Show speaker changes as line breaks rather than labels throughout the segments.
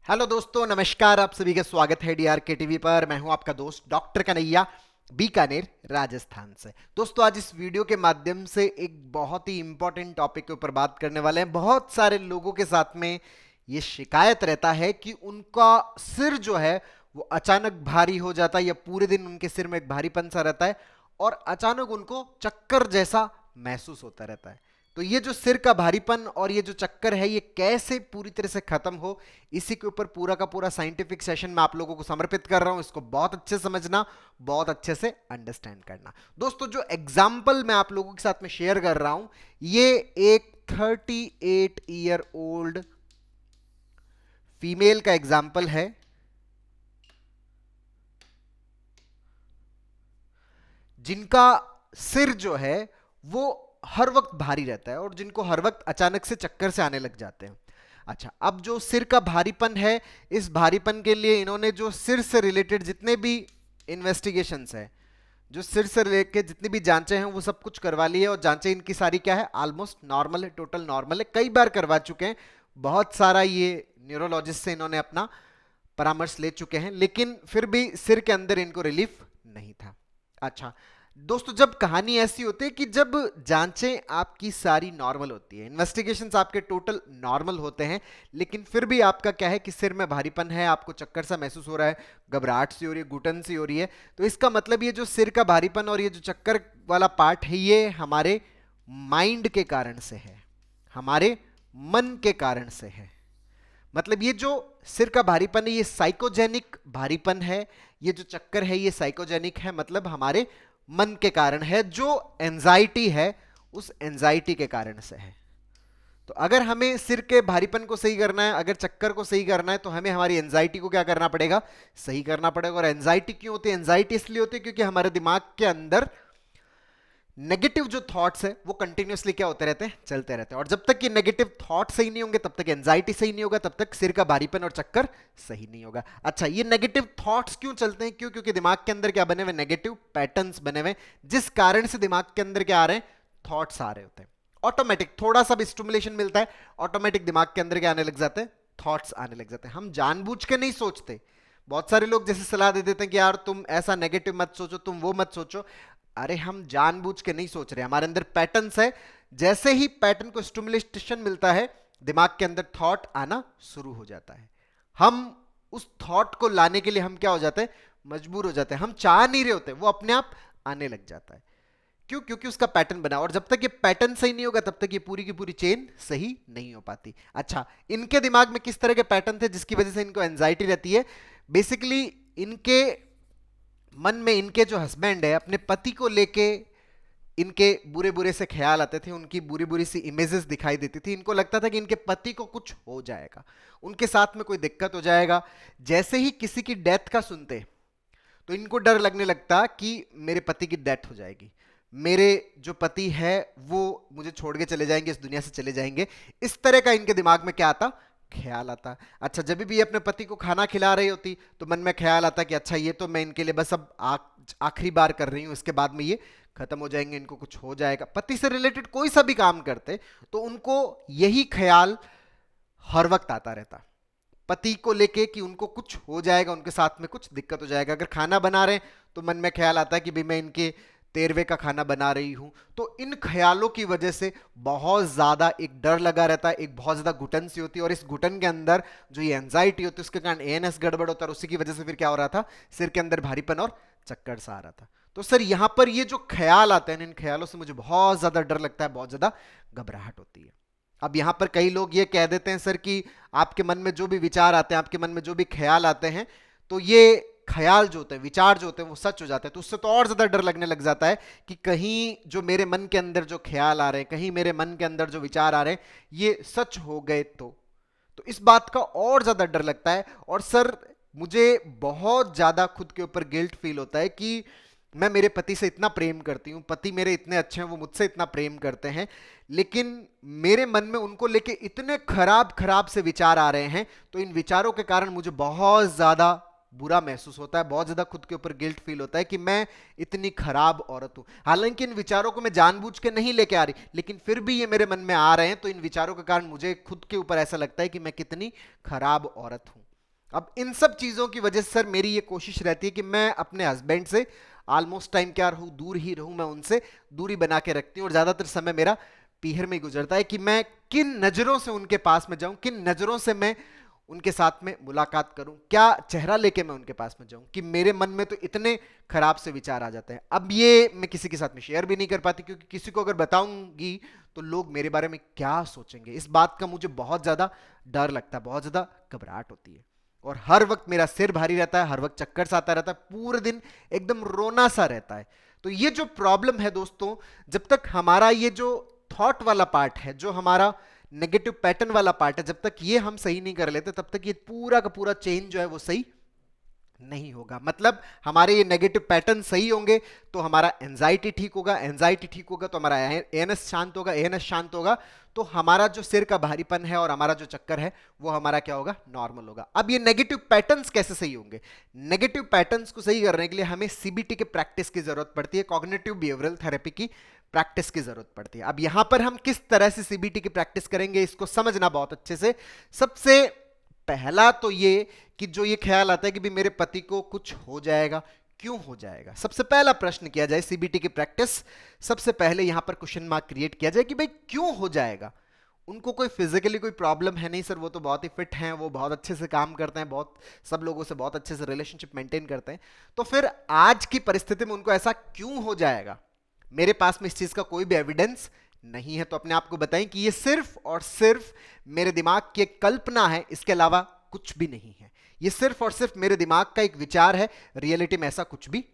Hello दोस्तों, नमस्कार। आप सभी का स्वागत है डीआर के टीवी पर। मैं हूं आपका दोस्त डॉक्टर कन्हैया, बीकानेर, राजस्थान से। दोस्तों, आज इस वीडियो के माध्यम से एक बहुत ही इंपॉर्टेंट टॉपिक के ऊपर बात करने वाले हैं। बहुत सारे लोगों के साथ में ये शिकायत रहता है कि उनका सिर जो है वो अचानक भारी हो जाता है या पूरे दिन उनके सिर में एक भारीपन सा रहता है और अचानक उनको चक्कर जैसा महसूस होता रहता है। तो ये जो सिर का भारीपन और ये जो चक्कर है, ये कैसे पूरी तरह से खत्म हो, इसी के ऊपर पूरा का पूरा साइंटिफिक सेशन मैं आप लोगों को समर्पित कर रहा हूं। इसको बहुत अच्छे से समझना, बहुत अच्छे से अंडरस्टैंड करना। दोस्तों, जो एग्जाम्पल मैं आप लोगों के साथ में शेयर कर रहा हूं, ये एक 38 ईयर ओल्ड फीमेल का एग्जाम्पल है, जिनका सिर जो है वो हर वक्त भारी रहता है और जिनको हर वक्त अचानक से चक्कर से आने लग जाते हैं। अच्छा, अब जो सिर का भारीपन है, इस भारीपन के लिए इन्होंने जो सिर से रिलेटेड जितने भी इन्वेस्टिगेशंस है, जो सिर से रिलेटेड जितनी भी जांचें हैं, वो सब कुछ करवा ली है। और जांचें इनकी सारी क्या है, ऑलमोस्ट नॉर्मल है, टोटल नॉर्मल है। कई बार करवा चुके हैं, बहुत सारा ये न्यूरोलॉजिस्ट से इन्होंने अपना परामर्श ले चुके हैं, लेकिन फिर भी सिर के अंदर इनको रिलीफ नहीं था। अच्छा दोस्तों, जब कहानी ऐसी होती है कि जब जांचें आपकी सारी नॉर्मल होती है, इन्वेस्टिगेशंस आपके टोटल नॉर्मल होते हैं, लेकिन फिर भी आपका क्या है कि सिर में भारीपन है, आपको चक्कर सा महसूस हो रहा है, घबराहट सी हो रही है, घुटन सी हो रही है, तो इसका मतलब ये जो सिर का भारीपन और ये जो चक्कर वाला पार्ट है, ये हमारे माइंड के कारण से है, हमारे मन के कारण से है। मतलब ये जो सिर का भारीपन है, ये साइकोजेनिक भारीपन है। ये जो चक्कर है, ये साइकोजेनिक है, मतलब हमारे मन के कारण है। जो एंजाइटी है, उस एंजाइटी के कारण से है। तो अगर हमें सिर के भारीपन को सही करना है, अगर चक्कर को सही करना है, तो हमें हमारी एंजाइटी को क्या करना पड़ेगा, सही करना पड़ेगा। और एंजाइटी क्यों होती है? एंजाइटी इसलिए होती है क्योंकि हमारे दिमाग के अंदर नेगेटिव जो थॉट्स है वो कंटिन्यूअसली क्या होते रहते हैं, चलते रहते हैं। और जब तक ये नेगेटिव थॉट सही नहीं होंगे, तब तक एंजाइटी सही नहीं होगा, तब तक सिर का भारीपन और चक्कर सही नहीं होगा। अच्छा, ये नेगेटिव थॉट्स क्यों चलते हैं? क्यों? क्योंकि दिमाग के अंदर क्या बने हुए, नेगेटिव पैटर्न्स बने हुए, जिस कारण से दिमाग के अंदर क्या आ रहे हैं, थॉट्स आ रहे होते हैं। ऑटोमेटिक थोड़ा सा भी स्टिमुलेशन मिलता है, ऑटोमेटिक दिमाग के अंदर क्या आने लग जाते हैं, थॉट्स आने लग जाते हैं। हम जानबूझ के नहीं सोचते। बहुत सारे लोग जैसे सलाह दे देते हैं कि यार तुम ऐसा नेगेटिव मत सोचो, तुम वो मत सोचो। अरे हम जानबूझ के नहीं सोच रहे, हमारे अंदर पैटर्न्स है। जैसे ही पैटर्न को स्टिमुलेशन मिलता है, दिमाग के अंदर थॉट आना शुरू हो जाता है। हम उस थॉट को लाने के लिए हम क्या हो जाते हैं, मजबूर हो जाते हैं। हम चाह नहीं रहे होते, वो अपने आप आने लग जाता है। क्यों? क्योंकि उसका पैटर्न बना। और जब तक ये पैटर्न सही नहीं होगा, तब तक ये पूरी की पूरी चेन सही नहीं हो पाती। अच्छा, इनके दिमाग में किस तरह के पैटर्न थे जिसकी वजह से इनको एंजाइटी रहती है? बेसिकली इनके मन में, इनके जो हस्बैंड है, अपने पति को लेके इनके बुरे बुरे से ख्याल आते थे, उनकी बुरी बुरी सी इमेजेस दिखाई देती थी। इनको लगता था कि इनके पति को कुछ हो जाएगा, उनके साथ में कोई दिक्कत हो जाएगा। जैसे ही किसी की डेथ का सुनते, तो इनको डर लगने लगता कि मेरे पति की डेथ हो जाएगी, मेरे जो पति है वो मुझे छोड़ के चले जाएंगे, इस दुनिया से चले जाएंगे। इस तरह का इनके दिमाग में क्या आता, ख्याल आता। अच्छा, जब भी ये अपने पति को खाना खिला रही होती, तो मन में ख्याल आता कि अच्छा, ये तो मैं इनके लिए बस अब आखिरी बार कर रही हूं, इसके बाद में ये खत्म हो जाएंगे, इनको कुछ हो जाएगा। पति से रिलेटेड कोई सा भी काम करते, तो उनको यही ख्याल हर वक्त आता रहता, पति को लेके कि उनको कुछ हो जाएगा, उनके साथ में कुछ दिक्कत हो जाएगा। अगर खाना बना रहे हैं, तो मन में ख्याल आता है कि भाई मैं इनके 13वें का खाना बना रही हूं। तो इन ख्यालों की वजह से बहुत ज्यादा एक डर लगा रहता है, एक बहुत ज्यादा घुटन सी होती है। और इस घुटन के अंदर जो ये एंजाइटी होती है, उसके कारण एएनएस गड़बड़ होता है, और उसी की वजह से फिर क्या हो रहा था, सिर के अंदर भारीपन और चक्कर सा आ रहा था। तो सर, यहां पर ये जो ख्याल आते हैं, इन ख्यालों से मुझे बहुत ज्यादा डर लगता है, बहुत ज्यादा घबराहट होती है। अब यहां पर कई लोग ये कह देते हैं सर कि आपके मन में जो भी विचार आते हैं, आपके मन में जो भी ख्याल आते हैं, तो ये ख्याल जो होते हैं, विचार जो होते हैं, वो सच हो जाते हैं। तो उससे तो और ज्यादा डर लगने लग जाता है कि कहीं जो मेरे मन के अंदर जो ख्याल आ रहे हैं, कहीं मेरे मन के अंदर जो विचार आ रहे हैं, ये सच हो गए तो इस बात का और ज्यादा डर लगता है। और सर, मुझे बहुत ज्यादा खुद के ऊपर गिल्ट फील होता है कि मैं मेरे पति से इतना प्रेम करती हूँ, पति मेरे इतने अच्छे हैं, वो मुझसे इतना प्रेम करते हैं, लेकिन मेरे मन में उनको लेके इतने खराब खराब से विचार आ रहे हैं। तो इन विचारों के कारण मुझे बहुत ज्यादा बुरा महसूस होता है, बहुत ज्यादा खुद के ऊपर गिल्ट फील होता है कि मैं इतनी खराब औरत हूं। हालांकि इन विचारों को मैं जानबूझ के नहीं लेके आ रही, लेकिन फिर भी ये मेरे मन में आ रहे हैं। तो इन विचारों के कारण मुझे खुद के ऊपर ऐसा लगता है कि मैं कितनी खराब औरत हूं। अब इन सब चीजों की वजह से सर मेरी ये कोशिश रहती है कि मैं अपने हस्बैंड से ऑलमोस्ट टाइम क्या रहूं, दूर ही रहूं, मैं उनसे दूरी बना के रखती हूं और ज्यादातर समय मेरा पीहर में ही गुजरता है कि मैं किन नजरों से उनके पास में जाऊं, किन नजरों से मैं उनके साथ में मुलाकात करूं, क्या चेहरा लेके मैं उनके पास में जाऊं कि मेरे मन में तो इतने खराब से विचार आ जाते हैं। अब ये मैं किसी के साथ में शेयर भी नहीं कर पाती क्योंकि किसी को अगर बताऊंगी तो लोग मेरे बारे में क्या सोचेंगे, इस बात का मुझे बहुत ज्यादा डर लगता है, बहुत ज्यादा घबराहट होती है और हर वक्त मेरा सिर भारी रहता है, हर वक्त चक्कर सा आता रहता है, पूरे दिन एकदम रोना सा रहता है। तो ये जो प्रॉब्लम है दोस्तों, जब तक हमारा ये जो थॉट वाला पार्ट है, जो हमारा नेगेटिव पैटर्न वाला पार्ट है, जब तक ये हम सही नहीं कर लेते तब तक ये पूरा का पूरा चेंज जो है वो सही नहीं होगा। मतलब हमारे ये नेगेटिव पैटर्न सही होंगे तो हमारा एंजाइटी ठीक होगा, एंजाइटी ठीक होगा तो हमारा एएनएस शांत होगा, एएनएस शांत होगा तो हमारा जो सिर का भारीपन है और हमारा जो चक्कर है वो हमारा क्या होगा, नॉर्मल होगा। अब ये नेगेटिव पैटर्न्स कैसे सही होंगे? नेगेटिव पैटर्न्स को सही करने के लिए हमें सीबीटी के प्रैक्टिस की जरूरत पड़ती है, कॉग्निटिव बिहेवियरल थेरेपी की प्रैक्टिस की जरूरत पड़ती है। अब यहां पर हम किस तरह से सीबीटी की प्रैक्टिस करेंगे इसको समझना बहुत अच्छे से। सबसे पहला तो ये कि जो ये ख्याल आता है कि भी मेरे पति को कुछ हो जाएगा, क्यों हो जाएगा, सबसे पहला प्रश्न किया जाए सीबीटी की प्रैक्टिस, सबसे पहले यहां पर क्वेश्चन मार्क क्रिएट किया जाए कि भाई क्यों हो जाएगा। उनको कोई फिजिकली कोई प्रॉब्लम है नहीं सर, वो तो बहुत ही फिट हैं, वो बहुत अच्छे से काम करते हैं, बहुत सब लोगों से बहुत अच्छे से रिलेशनशिप मेंटेन करते हैं, तो फिर आज की परिस्थिति में उनको ऐसा क्यों हो जाएगा? मेरे पास में इस चीज का कोई भी एविडेंस नहीं है। तो अपने आप को बताएं कि ये सिर्फ और सिर्फ मेरे दिमाग की एक कल्पना है, इसके अलावा कुछ भी नहीं है। ये सिर्फ और सिर्फ मेरे दिमाग का एक विचार है, रियलिटी में ऐसा कुछ भी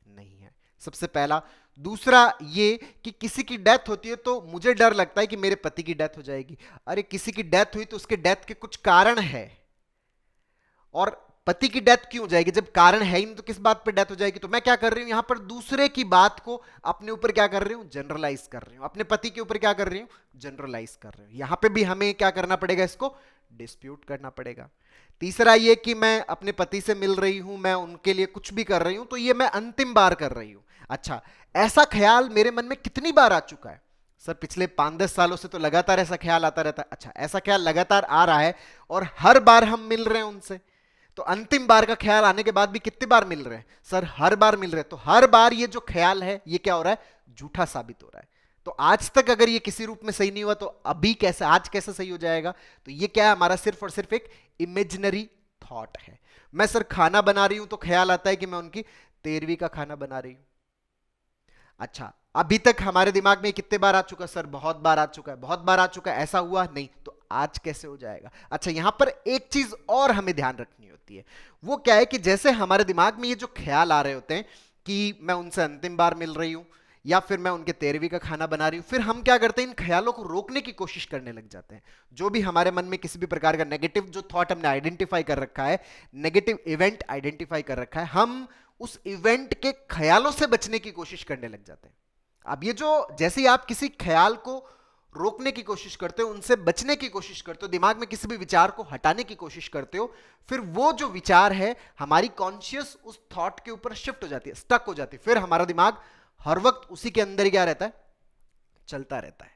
नहीं है, सबसे पहला। दूसरा ये कि किसी की डेथ होती है तो मुझे डर लगता है कि मेरे पति की डेथ हो जाएगी। अरे किसी की डेथ हुई तो उसके डेथ के कुछ कारण है, और पति की डेथ क्यों हो जाएगी जब कारण है ही नहीं, तो किस बात पर डेथ हो जाएगी? तो मैं क्या कर रही हूं, यहां पर दूसरे की बात को अपने ऊपर क्या कर रही हूं, जनरलाइज कर रही हूं, अपने पति के ऊपर क्या कर रही हूं, जनरलाइज कर रही हूं। यहां पे भी हमें क्या करना पड़ेगा, इसको डिस्प्यूट करना पड़ेगा। तीसरा ये कि मैं अपने पति से मिल रही हूं, मैं उनके लिए कुछ भी कर रही हूं, तो ये मैं अंतिम बार कर रही हूं। अच्छा, ऐसा ख्याल मेरे मन में कितनी बार आ चुका है? सर पिछले 5-10 सालों से तो लगातार ऐसा ख्याल आता रहता है। अच्छा, ऐसा ख्याल लगातार आ रहा है और हर बार हम मिल रहे हैं उनसे, तो अंतिम बार का ख्याल आने के बाद भी कितनी बार मिल रहे हैं? सर हर बार मिल रहे हैं। तो हर बार ये जो ख्याल है ये क्या हो रहा है, झूठा साबित हो रहा है। तो आज तक अगर ये किसी रूप में सही नहीं हुआ तो अभी कैसे, आज कैसे सही हो जाएगा? तो ये क्या है, हमारा सिर्फ और सिर्फ एक इमेजिनरी थॉट है। मैं सर खाना बना रही हूं तो ख्याल आता है कि मैं उनकी 13वीं का खाना बना रही हूं। अच्छा, अभी तक हमारे दिमाग में कितने बार आ चुका? सर बहुत बार आ चुका है, बहुत बार आ चुका है, ऐसा हुआ नहीं, तो आज कैसे हो जाएगा? अच्छा, यहां पर एक चीज और हमें ध्यान रखनी होती है, वो क्या है कि जैसे हमारे दिमाग में ये जो ख्याल आ रहे होते हैं कि मैं उनसे अंतिम बार मिल रही हूं या फिर मैं उनके 13वीं का खाना बना रही हूं, फिर हम क्या करते हैं, इन ख्यालों को रोकने की कोशिश करने लग जाते हैं। जो भी हमारे मन में किसी भी प्रकार का नेगेटिव जो थॉट हमने आइडेंटिफाई कर रखा है, नेगेटिव इवेंट आइडेंटिफाई कर रखा है, हम उस इवेंट के ख्यालों से बचने की कोशिश करने लग जाते हैं। अब ये जो जैसे ही आप किसी ख्याल को रोकने की कोशिश करते हो, उनसे बचने की कोशिश करते हो, दिमाग में किसी भी विचार को हटाने की कोशिश करते हो, फिर वो जो विचार है हमारी कॉन्शियस उस थॉट के ऊपर शिफ्ट हो जाती है, स्टक हो जाती है, फिर हमारा दिमाग हर वक्त उसी के अंदर क्या रहता है, चलता रहता है।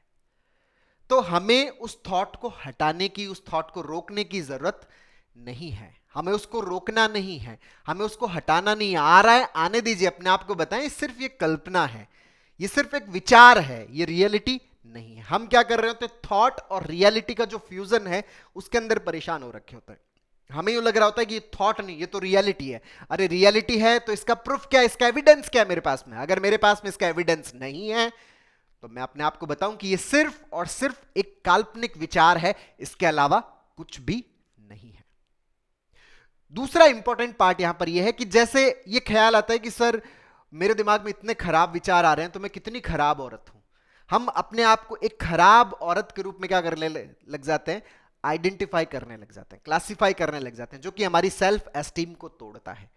तो हमें उस थॉट को हटाने की, उस थॉट को रोकने की जरूरत नहीं है, हमें उसको रोकना नहीं है, हमें उसको हटाना नहीं है। आ रहा है आने दीजिए, अपने आप को बताएं सिर्फ ये कल्पना है, ये सिर्फ एक विचार है, ये रियलिटी नहीं है। हम क्या कर रहे होते हैं, थॉट और रियलिटी का जो फ्यूजन है उसके अंदर परेशान हो रखे होते हैं। हमें यूं लग रहा होता है कि ये थॉट नहीं, ये तो रियलिटी है। अरे रियलिटी है तो इसका प्रूफ क्या है, इसका एविडेंस क्या है मेरे पास में? अगर मेरे पास में इसका एविडेंस नहीं है तो मैं अपने आप को बताऊं कि ये सिर्फ और सिर्फ एक काल्पनिक विचार है, इसके अलावा कुछ भी नहीं है। दूसरा इंपॉर्टेंट पार्ट यहां पर यह है कि जैसे ये ख्याल आता है कि सर मेरे दिमाग में इतने खराब विचार आ रहे हैं तो मैं कितनी खराब औरत हूं, हम अपने आप को एक खराब औरत के रूप में क्या करने लग जाते हैं, आइडेंटिफाई करने लग जाते हैं, क्लासिफाई करने लग जाते हैं, जो कि हमारी सेल्फ एस्टीम को तोड़ता है।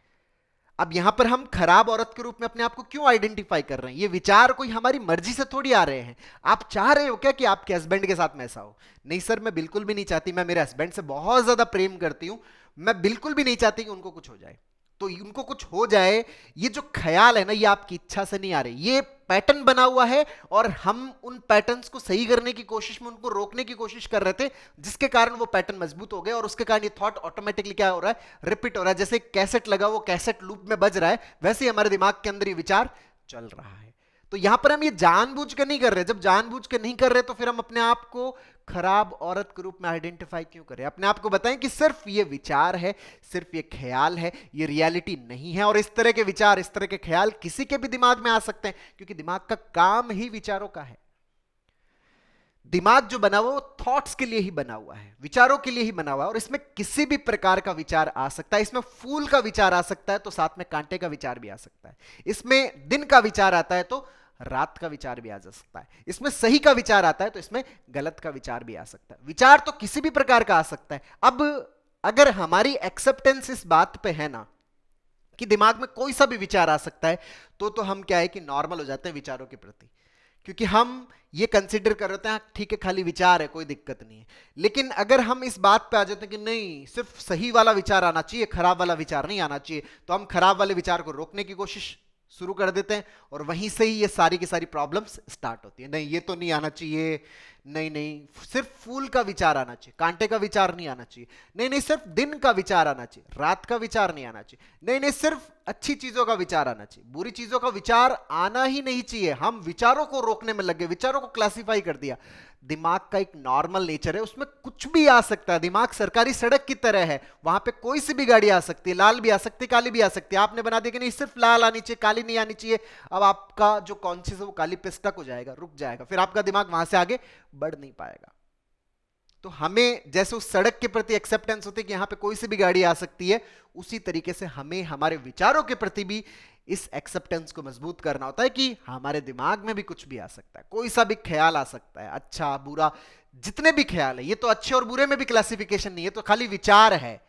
अब यहां पर हम खराब औरत के रूप में अपने आप को क्यों आइडेंटिफाई कर रहे हैं? ये विचार कोई हमारी मर्जी से थोड़ी आ रहे हैं। आप चाह रहे हो क्या कि आपके हस्बैंड के साथ में ऐसा हो? नहीं सर, मैं बिल्कुल भी नहीं चाहती, मैं मेरे हस्बैंड से बहुत ज्यादा प्रेम करती हूं, मैं बिल्कुल भी नहीं चाहती कि उनको कुछ हो जाए। तो उनको कुछ हो जाए, ये जो ख्याल है ना, ये आपकी इच्छा से नहीं आ रही, ये पैटर्न बना हुआ है और हम उन पैटर्न्स को सही करने की कोशिश में उनको रोकने की कोशिश कर रहे थे, जिसके कारण वो पैटर्न मजबूत हो गए और उसके कारण ये थॉट ऑटोमेटिकली क्या हो रहा है, रिपीट हो रहा है। जैसे कैसेट लगा, वो कैसेट लूप में बज रहा है, वैसे ही हमारे दिमाग के अंदर ये विचार चल रहा है। तो यहां पर हम ये जानबूझ कर नहीं कर रहे। जब जानबूझ कर नहीं कर रहे तो फिर हम अपने आप को खराब औरत के रूप में आइडेंटिफाई क्यों करें? अपने आप को बताएं कि सिर्फ ये विचार है, सिर्फ ये ख्याल है, ये रियलिटी नहीं है। और इस तरह के विचार, इस तरह के ख्याल किसी के भी दिमाग में आ सकते हैं, क्योंकि दिमाग का काम ही विचारों का है। दिमाग जो बना हुआ वो थॉट्स के लिए ही बना हुआ है, विचारों के लिए ही बना हुआ है। और इसमें किसी भी प्रकार का विचार आ सकता है। इसमें फूल का विचार आ सकता है तो साथ में कांटे का विचार भी आ सकता है। इसमें दिन का विचार आता है तो रात का विचार भी आ जा सकता है। इसमें सही का विचार आता है तो इसमें गलत का विचार भी आ सकता है। विचार तो किसी भी प्रकार का आ सकता है। अब अगर हमारी एक्सेप्टेंस इस बात पे है ना कि दिमाग में कोई सा भी विचार आ सकता है, तो हम क्या है कि नॉर्मल हो जाते हैं विचारों के प्रति, क्योंकि हम ये कंसिडर कर रहे हैं ठीक है खाली विचार है, कोई दिक्कत नहीं है। लेकिन अगर हम इस बात पे आ जाते हैं कि नहीं, सिर्फ सही वाला विचार आना चाहिए, खराब वाला विचार नहीं आना चाहिए, तो हम खराब वाले विचार को रोकने की कोशिश शुरू कर देते हैं और वहीं से ही ये सारी की सारी प्रॉब्लम्स स्टार्ट होती है। नहीं, ये तो नहीं आना चाहिए, नहीं नहीं सिर्फ फूल का विचार आना चाहिए, कांटे का विचार नहीं आना चाहिए, नहीं नहीं सिर्फ दिन का विचार आना चाहिए, रात का विचार नहीं आना चाहिए, नहीं नहीं सिर्फ अच्छी चीजों का विचार आना चाहिए, बुरी चीजों का विचार आना ही नहीं चाहिए। हम विचारों को रोकने में लगे, विचारों को क्लासिफाई कर दिया। दिमाग का एक नॉर्मल नेचर है, उसमें कुछ भी आ सकता है। दिमाग सरकारी सड़क की तरह है, वहां पे कोई सी भी गाड़ी आ सकती है, लाल भी आ सकती है, काली भी आ सकती है। आपने बना दिया कि नहीं सिर्फ लाल आनी चाहिए, काली नहीं आनी चाहिए, अब आपका जो कॉन्शियस है वो काली पे स्टक हो जाएगा, रुक जाएगा, फिर आपका दिमाग वहां से आगे बढ़ नहीं पाएगा। तो हमें जैसे उस सड़क के प्रति एक्सेप्टेंस होती है कि यहां पे कोई सी भी गाड़ी आ सकती है, उसी तरीके से हमें हमारे विचारों के प्रति भी इस एक्सेप्टेंस को मजबूत करना होता है कि हमारे दिमाग में भी कुछ भी आ सकता है, कोई सा भी ख्याल आ सकता है, अच्छा बुरा, जितने भी ख्याल है। ये तो अच्छे और बुरे में भी क्लासिफिकेशन नहीं है, तो खाली विचार है,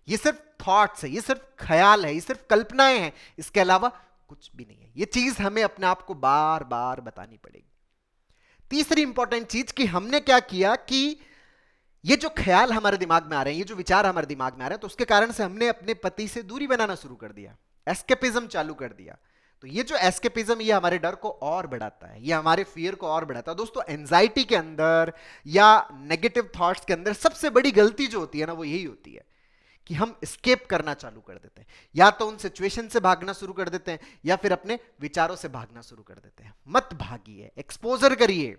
ये सिर्फ थॉट्स है, ये सिर्फ ख्याल है, ये सिर्फ कल्पनाएं हैं, इसके अलावा कुछ भी नहीं है। ये चीज हमें अपने आप को बार बार बतानी पड़ेगी। तीसरी इंपॉर्टेंट चीज कि हमने क्या किया कि ये जो ख्याल हमारे दिमाग में आ रहे हैं, ये जो विचार हमारे दिमाग में आ रहे हैं, तो उसके कारण से हमने अपने पति से दूरी बनाना शुरू कर दिया, एस्केपिज्म चालू कर दिया। तो ये जो एस्केपिज्म, ये हमारे डर को और बढ़ाता है, ये हमारे फियर को और बढ़ाता है। दोस्तों, एंजाइटी के अंदर या नेगेटिव थॉट्स के अंदर सबसे बड़ी गलती जो होती है ना, वो यही होती है कि हम एस्केप करना चालू कर देते हैं। या तो उन सिचुएशन से भागना शुरू कर देते हैं या फिर अपने विचारों से भागना शुरू कर देते हैं। मत भागिए, एक्सपोजर करिए।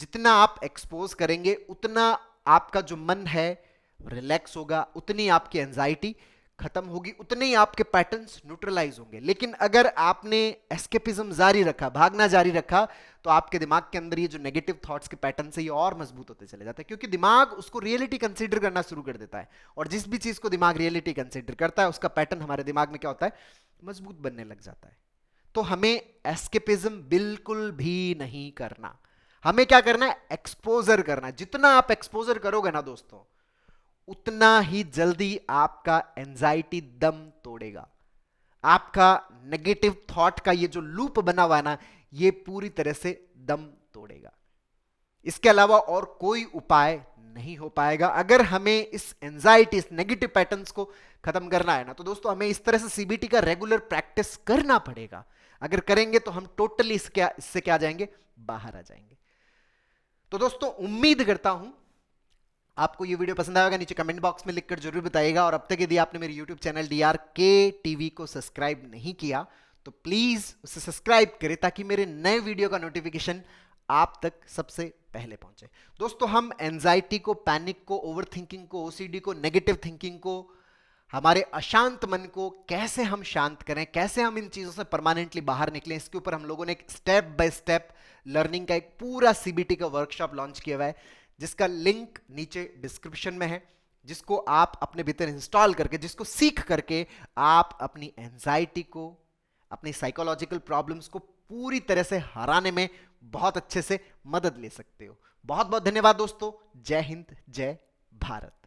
जितना आप एक्सपोज करेंगे उतना आपका जो मन है रिलैक्स होगा, उतनी आपकी एंजाइटी खत्म होगी, उतने ही आपके पैटर्न्स न्यूट्रलाइज होंगे। लेकिन अगर आपने एस्केपिज्म जारी रखा, भागना जारी रखा, तो आपके दिमाग के अंदर ये जो नेगेटिव थॉट्स के पैटर्न से ये और मजबूत होते चले जाते हैं, क्योंकि दिमाग उसको रियलिटी कंसीडर करना शुरू कर देता है। और जिस भी चीज को दिमाग रियलिटी कंसीडर करता है, उसका पैटर्न हमारे दिमाग में क्या होता है, मजबूत बनने लग जाता है। तो हमें एस्केपिज्म बिल्कुल भी नहीं करना। हमें क्या करना है, एक्सपोजर करना। जितना आप एक्सपोजर करोगे ना दोस्तों, उतना ही जल्दी आपका एंजाइटी दम तोड़ेगा। आपका नेगेटिव थॉट का ये जो लूप बना हुआ है ना, ये पूरी तरह से दम तोड़ेगा। इसके अलावा और कोई उपाय नहीं हो पाएगा। अगर हमें इस एंजाइटी, इस नेगेटिव पैटर्न्स को खत्म करना है ना, तो दोस्तों हमें इस तरह से सीबीटी का रेगुलर प्रैक्टिस करना पड़ेगा। अगर करेंगे तो हम टोटली इससे क्या जाएंगे, बाहर आ जाएंगे। तो दोस्तों, उम्मीद करता हूं आपको ये वीडियो पसंद आएगा। नीचे कमेंट बॉक्स में लिखकर जरूर बताइएगा। और अब तक यदि आपने मेरे YouTube चैनल DRK TV को सब्सक्राइब नहीं किया तो प्लीज उसे सब्सक्राइब करें, ताकि मेरे नए वीडियो का नोटिफिकेशन आप तक सबसे पहले पहुंचे। दोस्तों, हम एंजाइटी को, पैनिक को, ओवर थिंकिंग को, OCD को, नेगेटिव थिंकिंग को, हमारे अशांत मन को कैसे हम शांत करें, कैसे हम इन चीजों से परमानेंटली बाहर निकलें, इसके ऊपर हम लोगों ने एक स्टेप बाय स्टेप लर्निंग का एक पूरा CBT का वर्कशॉप लॉन्च किया हुआ है, जिसका लिंक नीचे डिस्क्रिप्शन में है, जिसको आप अपने भीतर इंस्टॉल करके, जिसको सीख करके आप अपनी एंजाइटी को, अपनी साइकोलॉजिकल प्रॉब्लम्स को पूरी तरह से हराने में बहुत अच्छे से मदद ले सकते हो। बहुत बहुत धन्यवाद दोस्तों। जय हिंद, जय भारत।